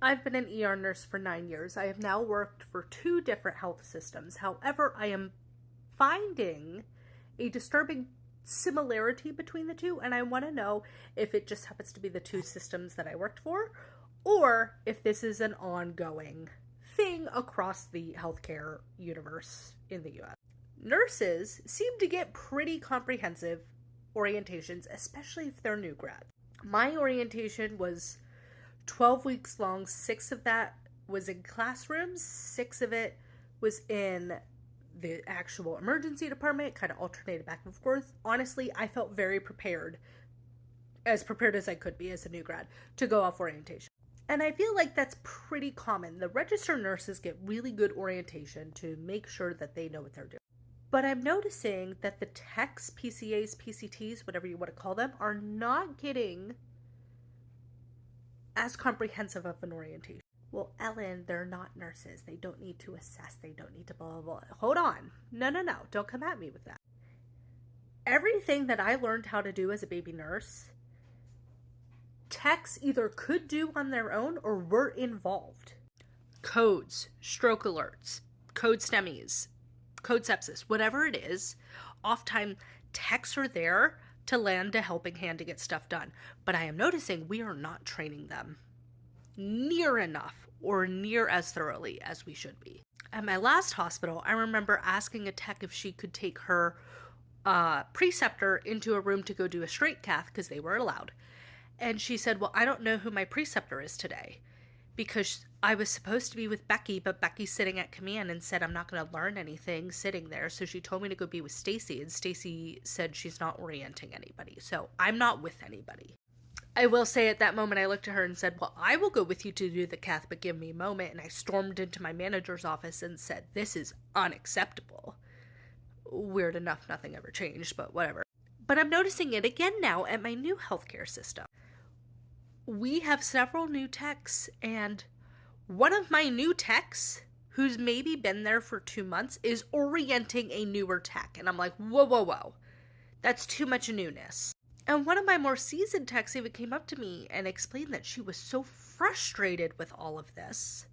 I've been an ER nurse for 9 years. I have now worked for 2 different health systems. However, I am finding a disturbing similarity between the two, and I want to know if it just happens to be the 2 systems that I worked for, or if this is an ongoing thing across the healthcare universe in the US. Nurses seem to get pretty comprehensive orientations, especially if they're new grads. My orientation was 12 weeks long. 6 of that was in classrooms. 6 of it was in the actual emergency department, kind of alternated back and forth. Honestly, I felt very prepared as I could be as a new grad, to go off orientation. And I feel like that's pretty common. The registered nurses get really good orientation to make sure that they know what they're doing. But I'm noticing that the techs, PCAs, PCTs, whatever you want to call them, are not getting as comprehensive of an orientation. Well, Ellen, they're not nurses. They don't need to assess. They don't need to blah, blah, blah. Hold on. No. Don't come at me with that. Everything that I learned how to do as a baby nurse, techs either could do on their own or were involved. Codes, stroke alerts, code STEMIs, code sepsis, whatever it is, oftentimes techs are there to lend a helping hand to get stuff done. But I am noticing we are not training them near enough or near as thoroughly as we should be. At my last hospital, I remember asking a tech if she could take her preceptor into a room to go do a straight cath because they were allowed. And she said, well, I don't know who my preceptor is today because I was supposed to be with Becky, but Becky's sitting at command and said I'm not going to learn anything sitting there. So she told me to go be with Stacy, and Stacy said she's not orienting anybody. So I'm not with anybody. I will say at that moment I looked at her and said, well, I will go with you to do the cath, but give me a moment. And I stormed into my manager's office and said, this is unacceptable. Weird enough, nothing ever changed, but whatever. But I'm noticing it again now at my new healthcare system. We have several new techs, and one of my new techs, who's maybe been there for 2 months, is orienting a newer tech. And I'm like, whoa. That's too much newness. And one of my more seasoned techs even came up to me and explained that she was so frustrated with all of this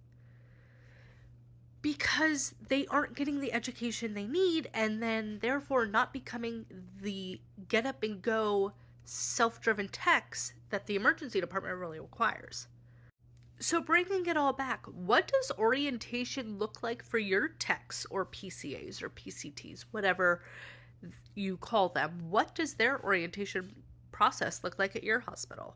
because they aren't getting the education they need, and then therefore not becoming the get up and go self-driven techs that the emergency department really requires. So bringing it all back, what does orientation look like for your techs or PCAs or PCTs, whatever you call them? What does their orientation process look like at your hospital?